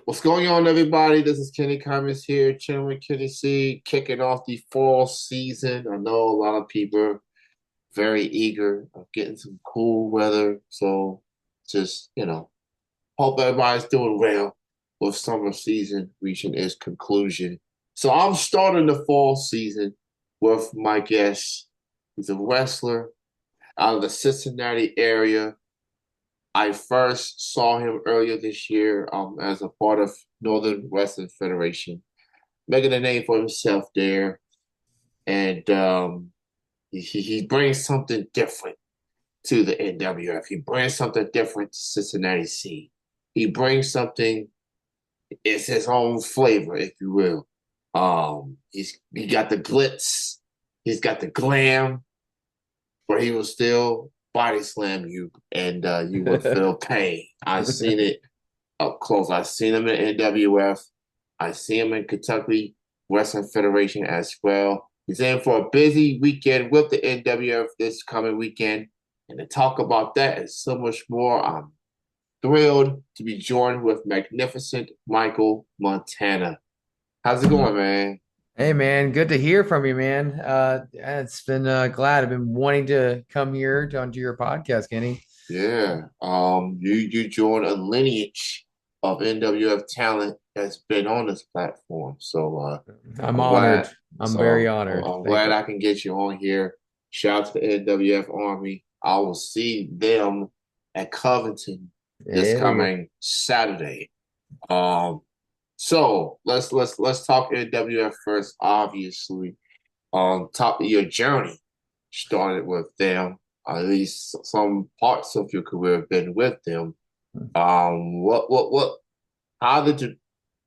What's going on, everybody? This is Kenny Cummins here, chilling with Kenny C, kicking off the fall season. I know a lot of people are very eager of getting some cool weather, so just hope everybody's doing well with summer season reaching its conclusion. So I'm starting the fall season with my guest. He's a wrestler out of the Cincinnati area. I first saw him earlier this year as a part of Northern Wrestling Federation, making a name for himself there. And he brings something different to the NWF. He brings something different to Cincinnati C. He brings something, it's his own flavor, if you will. He got the glitz, he's got the glam, where he will still body slam you and you will feel pain. I've seen it up close. I've seen him in NWF. I see him in Kentucky Wrestling Federation as well. He's in for a busy weekend with the NWF this coming weekend. And to talk about that and so much more, I'm thrilled to be joined with magnificent Michael Montana. How's it going, man? Hey man, good to hear from you, man. Yeah, it's been glad. I've been wanting to come here to onto your podcast, Kenny. Yeah. You joined a lineage of NWF talent that's been on this platform. So I'm I'm honored. glad. I'm very So honored. I'm Thank glad you. I can get you on here. Shout out to the NWF Army. I will see them at Covington this There you coming Saturday. Um, so let's talk NWF first. Obviously, on top of your journey started with them. At least some parts of your career have been with them. What? How did you?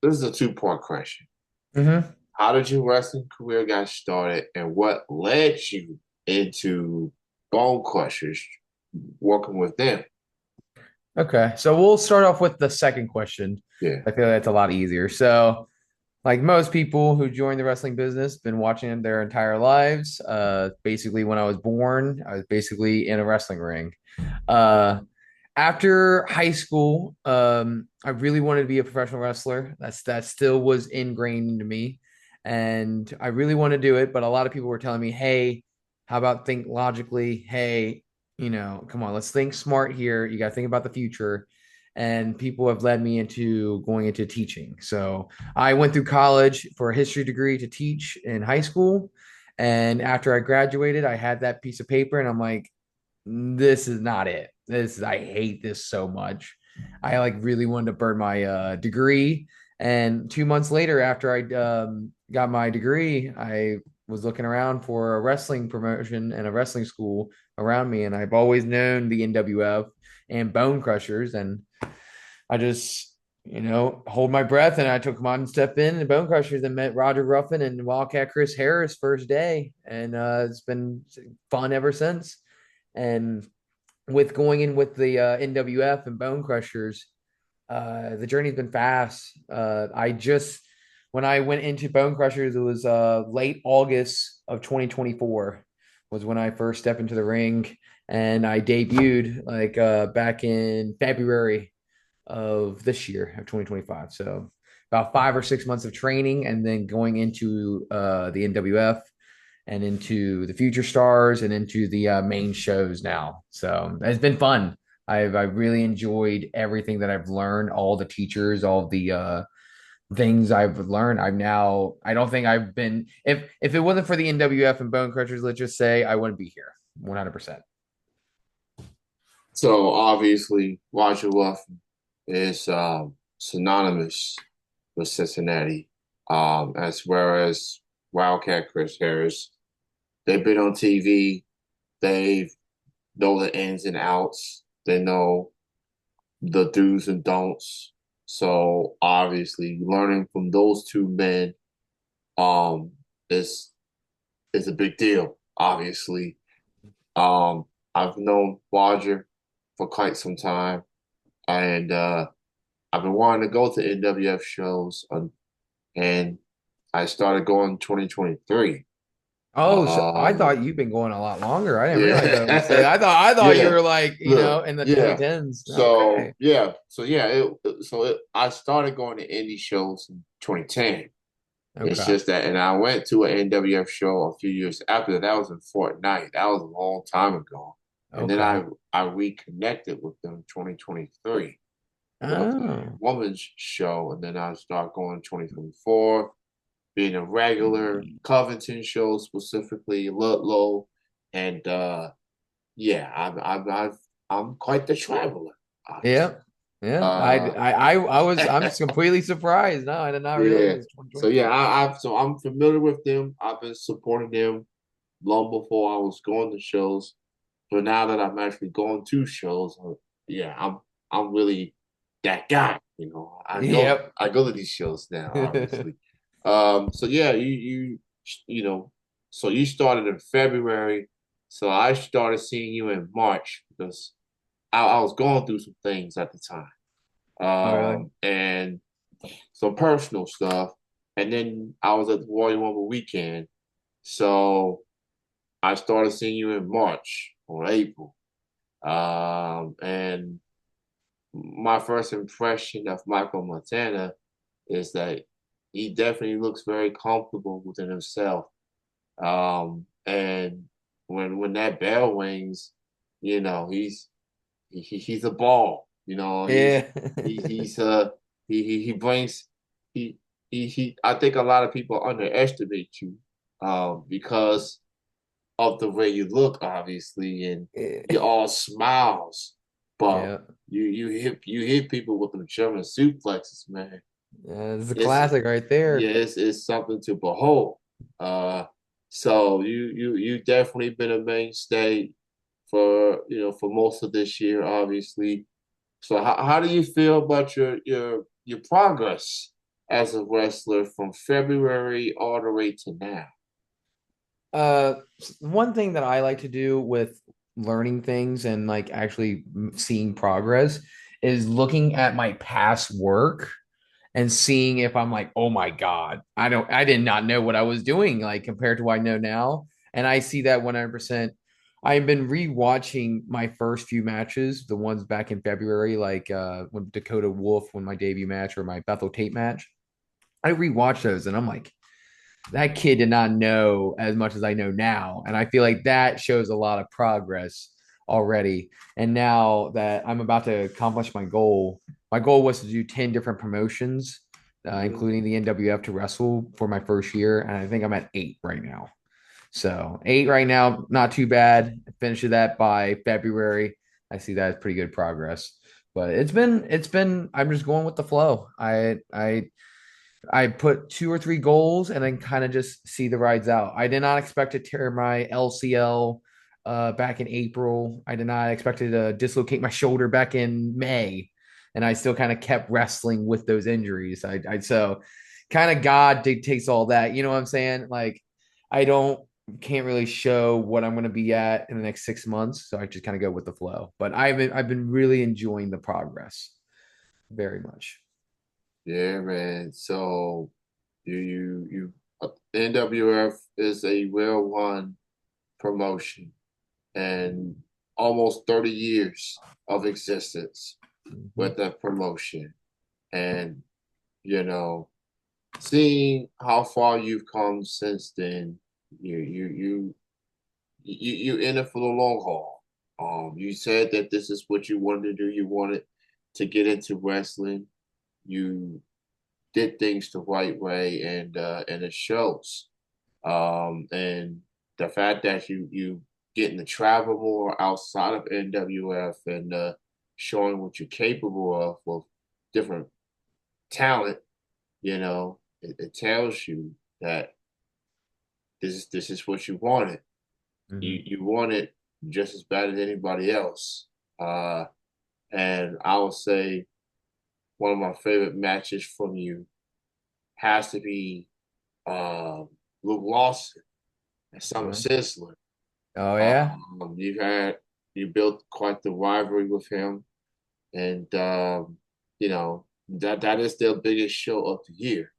This is a two-part question. go. How did your wrestling career got started, and what led you into Bone Crushers, working with them? Okay, so we'll start off with the second question. Yeah. I feel that's a lot easier. So, like most people who join the wrestling business, been watching it their entire lives. Basically, when I was born, I was basically in a wrestling ring. Uh, After high school, I really wanted to be a professional wrestler. That still was ingrained into me, and I really want to do it. But a lot of people were telling me, "Hey, how about think logically? Hey, come on, let's think smart here. You got to think about the future." And people have led me into going into teaching. So I went through college for a history degree to teach in high school. And after I graduated, I had that piece of paper, and I'm like, this is not it. I hate this so much. I like really wanted to burn my degree. And 2 months later, after I got my degree, I was looking around for a wrestling promotion and a wrestling school around me. And I've always known the NWF and Bone Crushers. And I just, hold my breath. And I took one step in the Bone Crushers and met Roger Ruffin and Wildcat Chris Harris first day. And it's been fun ever since. And with going in with the NWF and Bone Crushers, the journey's been fast. When I went into Bone Crushers, it was late August of 2024 was when I first stepped into the ring, and I debuted like back in February of this year of 2025. So about 5 or 6 months of training, and then going into the NWF and into the future stars and into the main shows now. So it's been fun. I've really enjoyed everything that I've learned, all the teachers, all the things I've learned. I don't think I've been if it wasn't for the NWF and Bone Crushers, let's just say I wouldn't be here 100%. So obviously, Roger Ruffin is synonymous with Cincinnati, as well as Wildcat Chris Harris. They've been on TV. They know the ins and outs. They know the do's and don'ts. So obviously, learning from those two men um is is a big deal. Obviously, um, I've known Roger for quite some time, and I've been wanting to go to NWF shows, and I started going in 2023. Oh, so I Um, thought you've been going a lot longer. I didn't realize that was yeah, say. I thought you yeah. were like, Look, in the yeah. 2010s. So Okay. yeah, so yeah, I started going to indie shows in 2010. It's Okay. just that, and I went to an NWF show a few years after that. That was in Fort Knight. That was a long time ago. And then Okay. I reconnected with them in 2023 with a Oh. woman's show, and then I started going in 2024, being a regular Covington show, specifically Ludlow, and yeah, I'm quite the traveler, Yeah. obviously. Yeah. Uh, I'm completely surprised. No, I did not realize it yeah. was So yeah, 2023. I'm familiar with them. I've been supporting them long before I was going to shows. But now that I'm actually going to shows, yeah, I'm really that guy. Yep. I go to these shows now, obviously. So yeah, you know, so you started in February. So I started seeing you in March because I was going through some things at the time. Oh, really? And some personal stuff. And then I was at the Royal Rumble weekend. So I started seeing you in March or April. And my first impression of Michael Montana is that he definitely looks very comfortable within himself. And when that bell rings, he's a ball. Yeah. He brings he he. I think a lot of people underestimate you, because of the way you look, obviously, and you're all smiles, but Yeah. you hit people with them German suplexes, man. Yeah, it's a It's classic right Yeah, there. it's something to behold. Uh, so you definitely been a mainstay for most of this year, obviously. So how do you feel about your progress as a wrestler from February all the way to now? Uh, One thing that I like to do with learning things and like actually seeing progress is looking at my past work and seeing if I'm like, oh my God, I did not know what I was doing like compared to what I know now. And I see that 100%. I've been rewatching my first few matches, the ones back in February, like when Dakota Wolf, when my debut match or my Bethel Tate match. I rewatched those and I'm like, that kid did not know as much as I know now. And I feel like that shows a lot of progress already. And now that I'm about to accomplish my goal was to do 10 different promotions, Mhm. including the NWF to wrestle for my first year. And I think I'm at 8 right now. So 8 right now, not too bad. Finish that by February. I see that as pretty good progress. But it's been I'm just going with the flow. I put 2 or 3 goals and then kind of just see the rides out. I did not expect to tear my LCL back in April. I did not expect to dislocate my shoulder back in May, and I still kind of kept wrestling with those injuries. I so kind of God dictates all that. You know what I'm saying? Like I don't can't really show what I'm going to be at in the next 6 months, so I just kind of go with the flow. But I've been really enjoying the progress very much. Yeah, man. So NWF is a well-run promotion and almost 30 years of existence Mhm. with that promotion. And, you know, seeing how far you've come since then, you you you you're in it for the long haul. You said that this is what you wanted to do. You wanted to get into wrestling. You did things the right way, and it shows. And the fact that you getting to travel more outside of NWF and showing what you're capable of with different talent, it tells you that this is what you wanted. You Mhm. you want it just as bad as anybody else. Uh, and I would say one of my favorite matches from you has to be um, Luke Lawson and Summer Okay. Sizzler. Oh yeah. You built quite the rivalry with him, and that is their biggest show of the year,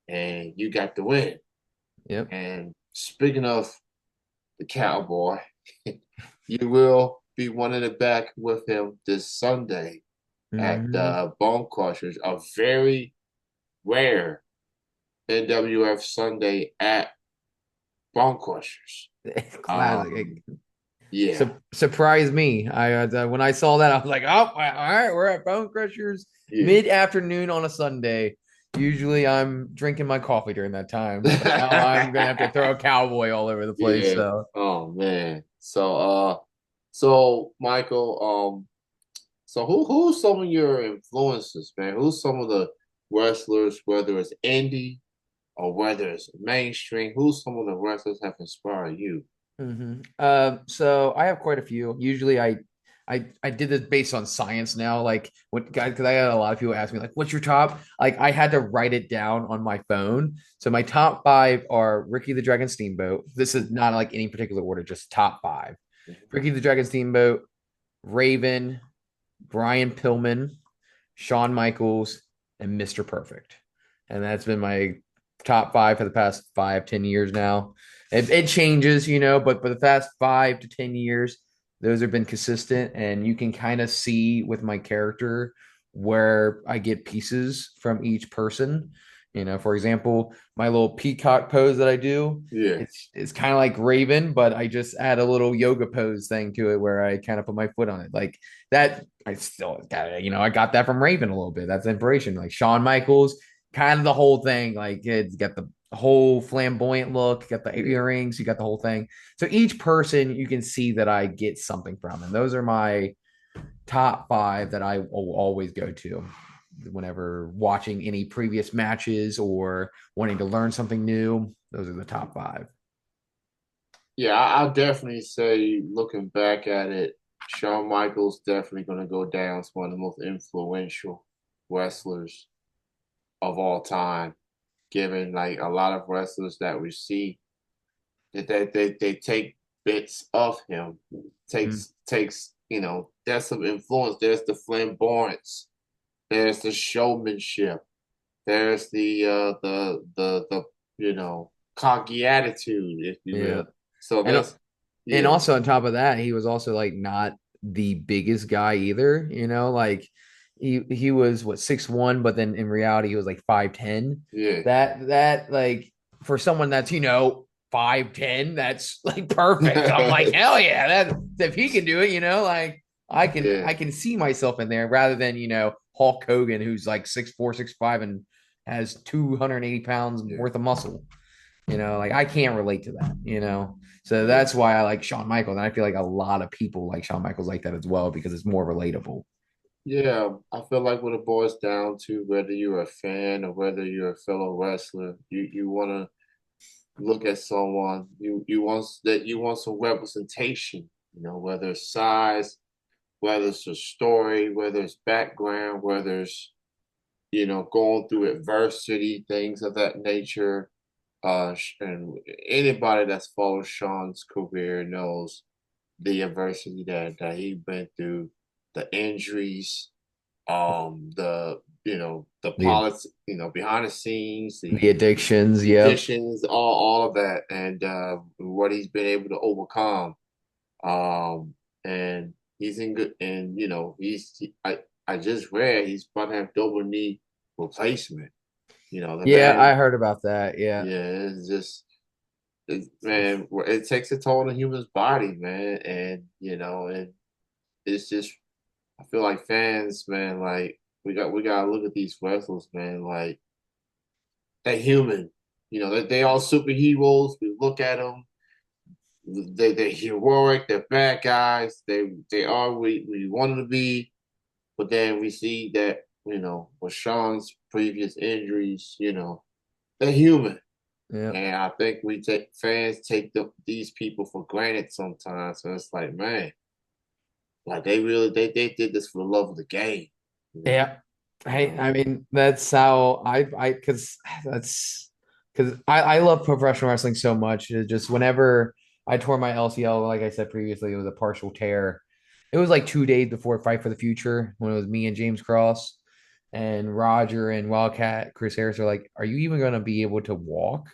and you got the win. Yep. And speaking of the Cowboy. You will be wanting it back with him this Sunday at Hmm. Bone Crushers, a very rare NWF Sunday at Bone Crushers. Classic. Yeah, Surprised me. When I saw that, I was like, "Oh, all right, we're at Bone Crushers yeah. mid-afternoon on a Sunday." Usually, I'm drinking my coffee during that time, but now I'm gonna have to throw a cowboy all over the place. Yeah. So, Oh man. So Michael, so who's some of your influences, man? Who's some of the wrestlers, whether it's indie or whether it's mainstream, who's some of the wrestlers have inspired you? so I have quite a few. Usually, I did this based on science now. Like, what guys? Because I had a lot of people ask me, like, "What's your top?" Like, I had to write it down on my phone. So my top five are Ricky the Dragon Steamboat. This is not like any particular order, just top five. Ricky the Dragon Steamboat, Raven, Brian Pillman, Shawn Michaels, and Mr. Perfect. And that's been my top five for the past 5, 10 years now. It changes, but the past 5 to 10 years, those have been consistent. And you can kind of see with my character where I get pieces from each person. For example, my little peacock pose that I do, Yeah. it's kind of like Raven, but I just add a little yoga pose thing to it where I kind of put my foot on it. Like that, I still got it. I got that from Raven a little bit. That's inspiration. Like Shawn Michaels, kind of the whole thing. Like it's got the whole flamboyant look, got the Yeah. earrings, you got the whole thing. So each person you can see that I get something from. And those are my top five that I will always go to whenever watching any previous matches or wanting to learn something new. Those are the top five. Yeah, I'll definitely say looking back at it, Shawn Michaels definitely gonna go down as one of the most influential wrestlers of all time, given like a lot of wrestlers that we see that they take bits of him, takes there's some influence. There's the flamboyance, there's the showmanship, there's the cocky attitude, if you Yeah. will. So And that's and yeah, also on top of that, he was also like not the biggest guy either, like he was what 6'1", but then in reality he was like 5'10". yeah, That like for someone that's 5'10", that's like perfect. I'm like, hell yeah, that if he can do it, like yeah, I can see myself in there rather than, Hulk Hogan who's like 6'4", 6'5", and has 280 pounds yeah, worth of muscle. Like I can't relate to that. So yeah. that's why I like Shawn Michaels. And I feel like a lot of people like Shawn Michaels like that as well because it's more relatable. Yeah, I feel like what it boils down to, whether you're a fan or whether you're a fellow wrestler, you want to look at someone, you want some representation, whether it's size, whether it's a story, whether it's background, whether it's going through adversity, things of that nature. And anybody that's followed Sean's career knows the adversity that he been through, the injuries, the The politics, behind the scenes, the addictions, the yep. additions, all of that, and what he's been able to overcome. And he's in good, and I just read he's about to have double knee replacement. The Yeah, I man, heard about that. Yeah. yeah, man, it takes a toll on a human's body, man, and it's just I feel like fans, man, like we gotta look at these wrestlers, man, like they're human. They all superheroes. We look at them. They're heroic. They're bad guys. They are we want them to be, but then we see that with Sean's previous injuries, they're human, Yeah. and I think we take fans take these people for granted sometimes. And it's like, man, like they did this for the love of the game, you know. Yeah. I mean, that's how because I love professional wrestling so much. It just whenever I tore my LCL, like I said previously, it was a partial tear. It was like 2 days before Fight for the Future when it was me and James Cross and Roger and Wildcat Chris Harris are like, "Are you even going to be able to walk?"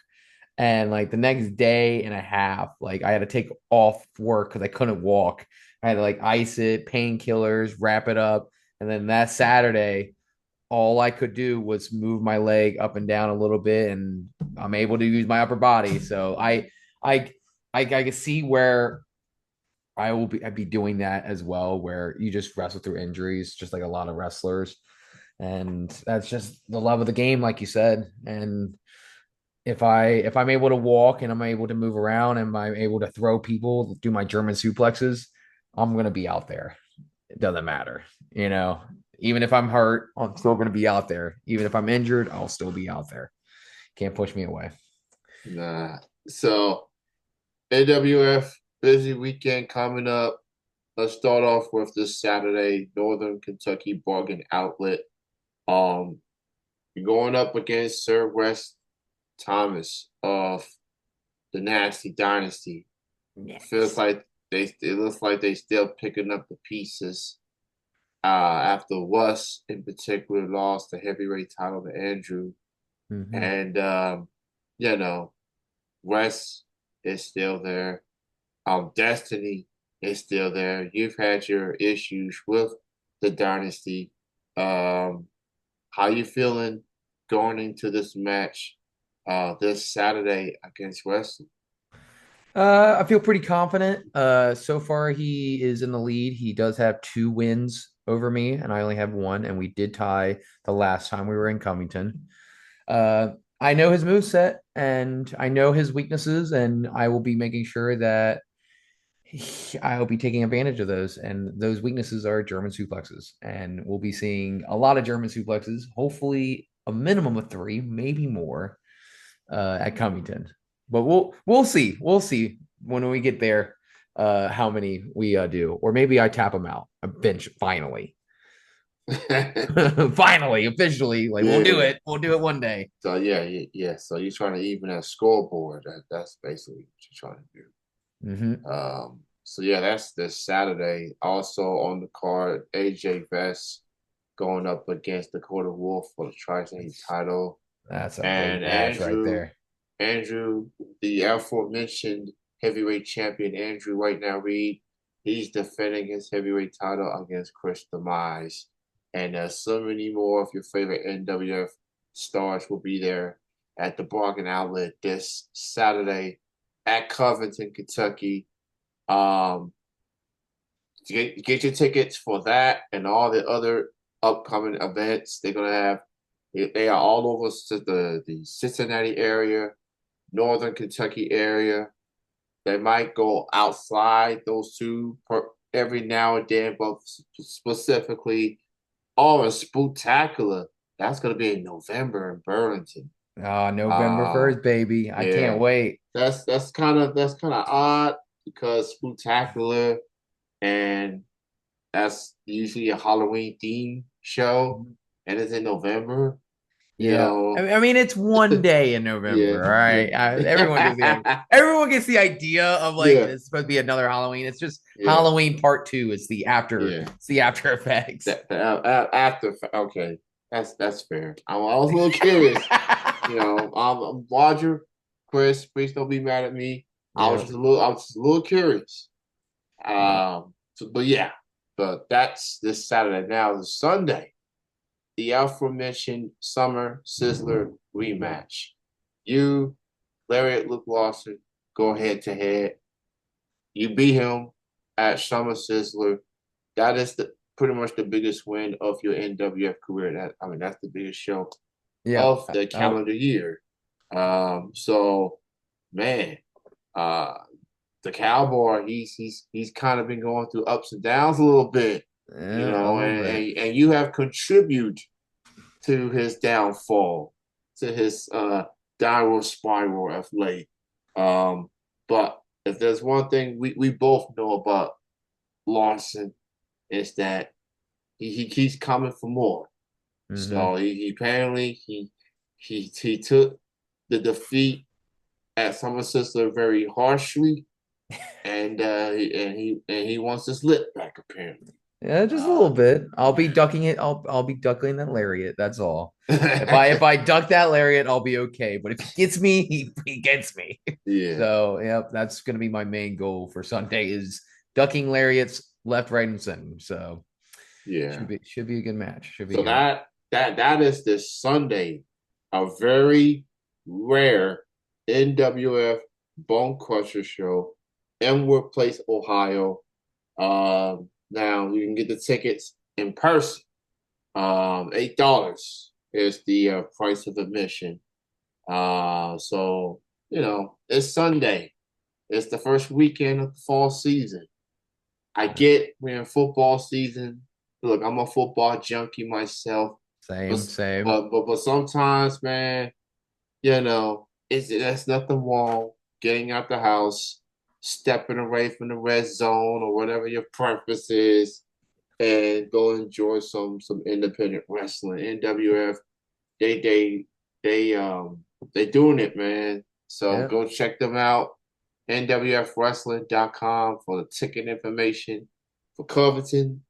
And like the next day and a half, like I had to take off work because I couldn't walk. I had to like ice it, painkillers, wrap it up. And then that Saturday, all I could do was move my leg up and down a little bit, and I'm able to use my upper body. So I, I can see where I'd be doing that as well, where you just wrestle through injuries, just like a lot of wrestlers, and that's just the love of the game, like you said. And if I'm able to walk and I'm able to move around and I'm able to throw people, do my German suplexes, I'm gonna be out there. It doesn't matter, you know. Even if I'm hurt, I'm still gonna be out there. Even if I'm injured, I'll still be out there. Can't push me away. Nah. So AWF busy weekend coming up. Let's start off with this Saturday, Northern Kentucky Bargain Outlet. Um, you're going up against Sir West Thomas of the Nasty Dynasty. Feels Yes. like it looks like they still picking up the pieces. After West in particular lost the heavyweight title to Andrew, Mm-hmm. and you know West is still there. Destiny is still there. You've had your issues with the dynasty. Um, how you feeling going into this match this Saturday against West? I feel pretty confident. So far he is in the lead. He does have two wins over me, and I only have one, and we did tie the last time we were in Covington. Uh, I know his move set and I know his weaknesses, and I will be making sure that I will be taking advantage of those. And those weaknesses are German suplexes, and we'll be seeing a lot of German suplexes. Hopefully, a minimum of three, maybe more, at Covington. But we'll see. We'll see when we get there how many we do, or maybe I tap them out a bench finally. Finally, officially, like we'll do Yeah. it. We'll do it one day. So yeah. So you're trying to even that scoreboard. That's basically what you're trying to do. Mm-hmm. So yeah, that's this Saturday. Also on the card, AJ Vest going up against Dakota Wolf for the Tri-State title. That's a And big match right there. Andrew, the aforementioned heavyweight champion, Andrew right now Reed, he's defending his heavyweight title against Chris Demise. And so many more of your favorite NWF stars will be there at the Bargain Outlet this Saturday at Covington, Kentucky. Um, get your tickets for that and all the other upcoming events. They're gonna have. They are all over the Cincinnati area, Northern Kentucky area. They might go outside those two every now and then, but specifically, a Spooktacular. That's gonna be in November in Burlington. November Uh, 1st, baby. I can't yeah, wait. that's kind of odd because Spooktacular and that's usually a Halloween theme show, and it's in November. You Yeah. know, I mean, it's one day in yeah, November. All right. yeah, Everyone gets the idea of like yeah, it's supposed to be another Halloween. It's just yeah, Halloween part two. yeah. It's the after effects. After, okay, that's fair. I was a little curious. Roger, Chris, please don't be mad at me. Yeah. I was just a little curious. But yeah, but that's this Saturday. Now the Sunday, the aforementioned Summer Sizzler rematch. You, Lariat Luke Lawson, go head to head. You beat him at Summer Sizzler. That is the pretty much the biggest win of your NWF career. That's the biggest show Yeah. of the Oh, calendar year. So man, uh, the Cowboy, he's kind of been going through ups and downs a little bit, yeah, a little bit. and you have contributed to his downfall, to his downward spiral of late. But if there's one thing we both know about Lawson, is that he keeps coming for more. Hmm. So he apparently he took the defeat at Summer Sister very harshly, and he wants his lip back apparently. Yeah, just a little Uh, bit. I'll be ducking it. I'll be ducking that lariat. That's all. If I duck that lariat, I'll be okay. But if he gets me, he gets me. yeah, So yep, that's gonna be my main goal for Sunday is ducking lariats left, right, and center. So yeah. should be a good match. Should be So good. that is this Sunday, a very rare NWF Bone Crusher show in Workplace, Ohio. Now you can get the tickets in person. $8 is the price of admission. So it's Sunday. It's the first weekend of the fall season. I get we're in football season. Look, I'm a football junkie myself, but Same, same. but sometimes, man, there's nothing wrong getting out the house, stepping away from the red zone or whatever your preference is, and go enjoy some independent wrestling. NWF, they they they doing it, man. So Yep. go check them out. NWFWrestling.com for the ticket information for Covington.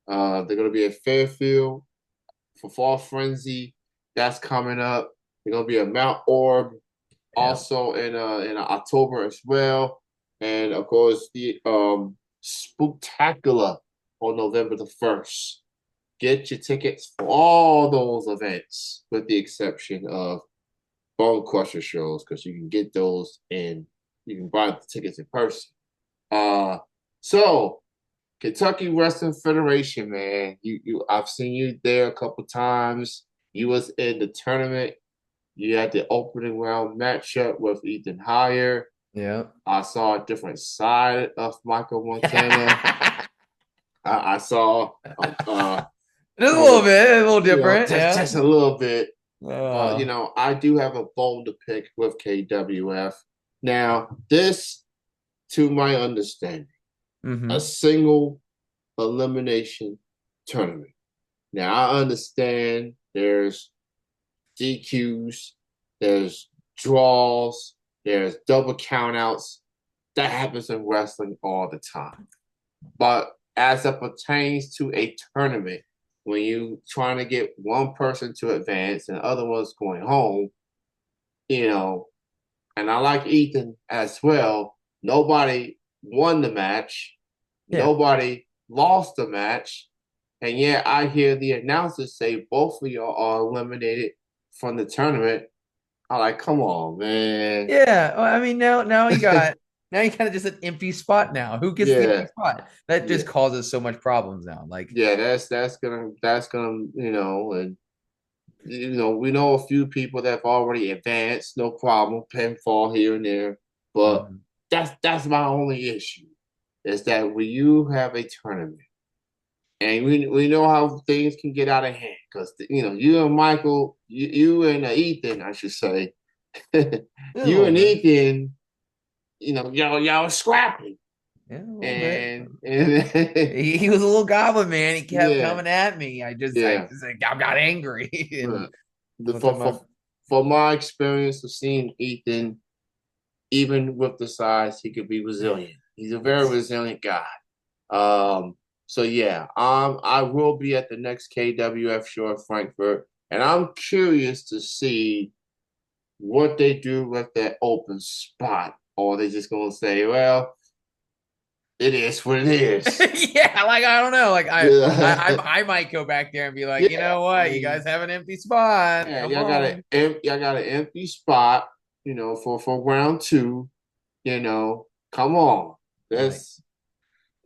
They're gonna be at Fairfield for Fall Frenzy. That's coming up. They're gonna be at Mount Orb Yep. also in October as well, and of course the Spooktacular on November the 1st. Get your tickets for all those events, with the exception of Bone Crusher shows, because you can get those and you can buy the tickets in person. Uh, so Kentucky Wrestling Federation, man, I've seen you there a couple times. You was in the tournament. You had the opening round matchup with Ethan Heyer. Yep. I saw a different side of Michael Montana. I saw, Just a I little was, bit, a little different. Yeah. just a little bit. But Uh, I do have a bone to pick with KWF. Now, this, to my understanding, a mm-hmm. single elimination tournament. Now, I understand there's DQs, there's draws, there's double countouts. That happens in wrestling all the time. But as it pertains to a tournament, when you trying to get one person to advance and the other one's going home, you know, and I like Ethan as well. Nobody won the match. Yeah. Nobody lost the match. And yet I hear the announcers say both of y'all are eliminated from the tournament. I'm like, come on, man. Yeah. Well, I mean, now you got just an empty spot now. Who gets the empty Yeah, spot? That yeah, just causes so much problems now. Like, yeah. That's gonna and we know a few people that have already advanced, no problem, pinfall here and there. But mhm. that's my only issue is that when you have a tournament and we know how things can get out of hand because you and Michael, you and Ethan, I should say, Yeah, a you little and bit. Ethan, y'all scrapping Yeah, a little bit. and He was a little goblin man. He kept yeah, coming at me. I yeah. just like, I got angry. And But the, one time for my experience of seeing Ethan, even with the size, he could be resilient. He's a very yes. resilient guy. So yeah, I will be at the next KWF show in Frankfurt, and I'm curious to see what they do with that open spot. Or they just gonna say, well, it is what it is. Yeah, like I don't know. Like Yeah, I might go back there and be like, you yeah. know I what? You mean, guys have an empty spot. yeah, Come on. y'all got an empty spot, for round two. Come on. Like That's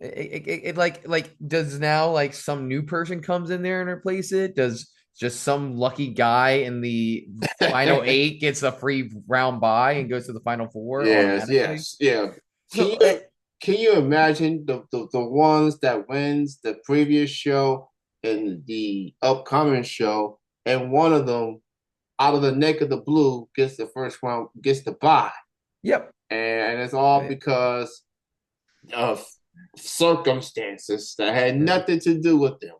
like does now like some new person comes in there and replace it? Does just some lucky guy in the final eight gets a free round bye and goes to the final four yes, automatically? yes, yeah. Can So you can you imagine the ones that wins the previous show and the upcoming show, and one of them out of the neck of the blue gets the first round, gets the bye, yep. and it's all because of circumstances that had Ridic- nothing to do with them.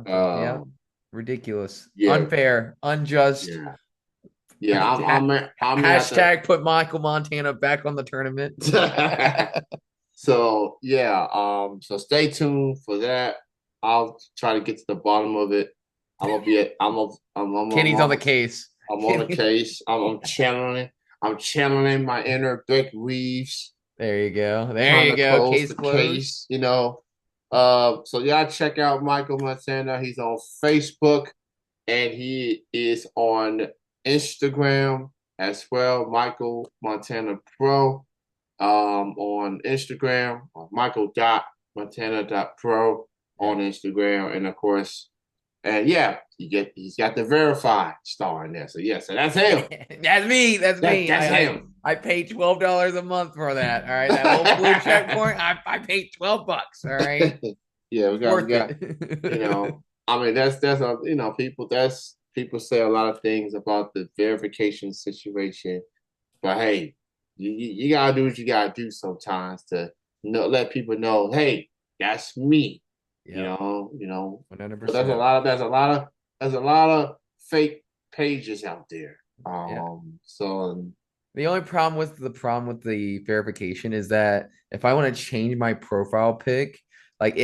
Yeah. Um, Ridiculous. yeah, Unfair. Unjust. yeah, yeah. I'm gonna have to. Hashtag put Michael Montana back on the tournament. So yeah, so stay tuned for that. I'll try to get to the bottom of it. I'm gonna be. Kenny's on the case. I'm on the Kenny. case. I'm channeling. I'm channeling my inner Vic Reeves, There you go. There trying you to go. close Case the closed. case. So y'all check out Michael Montana. He's on Facebook and he is on Instagram as well. Michael Montana Pro on Instagram, Michael.Montana.pro Yeah. on Instagram, and of course, and yeah, he's got the verified star in there. So yeah, so that's him. That's me. That's me. That's him. I pay $12 a month for that. All right. That little blue checkpoint. I paid $12. All right. Yeah, we Worth got, you it. know, I mean that's a people say a lot of things about the verification situation, but hey, you gotta do what you gotta do sometimes to let people know, hey, that's me. Yep. But there's a 100%. lot of there's a lot of fake pages out there. Yeah. So The only problem with the verification is that if I want to change my profile pic, like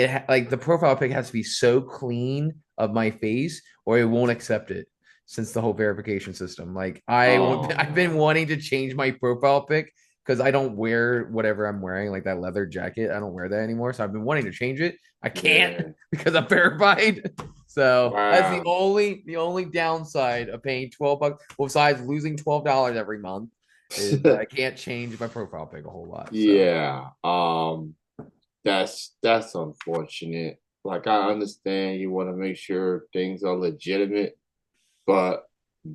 the profile pic has to be so clean of my face or it won't accept it since the whole verification system. I've been oh wanting to change my profile pic because I don't wear whatever I'm wearing, like that leather jacket. I don't wear that anymore. So I've been wanting to change it. I can't yeah, because I'm verified. So that's wow, the only downside of paying $12, besides losing $12 every month is that I can't change my profile pic a whole lot. So yeah. That's unfortunate. Like I understand you want to make sure things are legitimate, but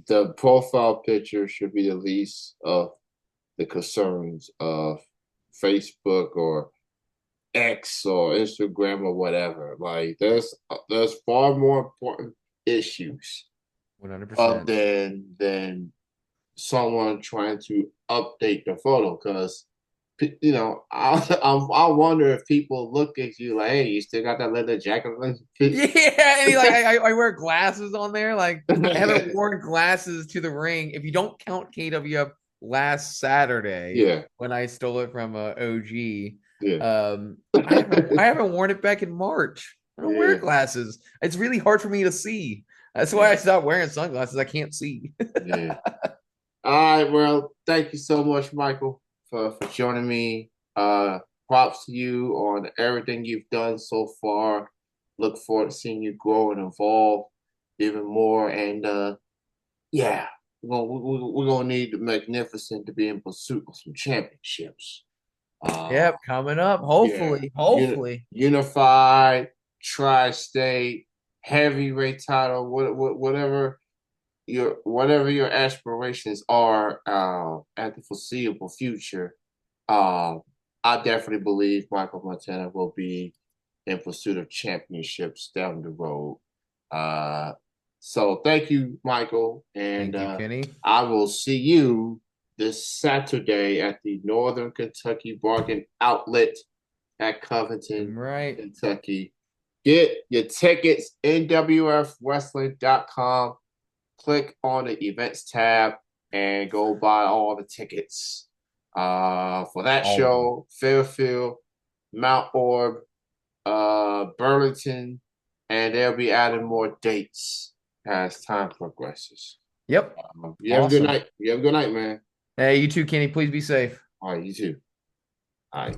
the profile picture should be the least of the concerns of Facebook or X or Instagram or whatever. Like there's far more important issues 100%. than someone trying to update the photo because I wonder if people look at you like, hey, you still got that leather jacket on? Yeah, and I wear glasses on there. Like I haven't worn glasses to the ring. If you don't count KWF last Saturday Yeah, when I stole it from OG, yeah, I haven't worn it back in March. I don't wear yeah, glasses. It's really hard for me to see. That's why I yeah, stopped wearing sunglasses. I can't see. yeah. All right, well, thank you so much, Michael, for joining me. Props to you on everything you've done so far. Look forward to seeing you grow and evolve even more. And yeah, we're gonna need the Magnificent to be in pursuit of some championships. Uh, Yep, coming up. yeah, Hopefully, hopefully. unified, tri-state, heavyweight title, whatever your aspirations are at the foreseeable future, uh, I definitely believe Michael Montana will be in pursuit of championships down the road. Uh, so thank you, Michael, and Thank you, Kenny. I will see you this Saturday at the Northern Kentucky Bargain Outlet at Covington, Right. Kentucky. Get your tickets, nwfwrestling.com. Click on the events tab and go buy all the tickets. For that All of them. show, Fairfield, Mount Orb, Burlington, and they'll be adding more dates as time progresses. Yep. You have a good Awesome. night. You have a good night, man. Hey, you too, Kenny. Please be safe. All right, you too. All right.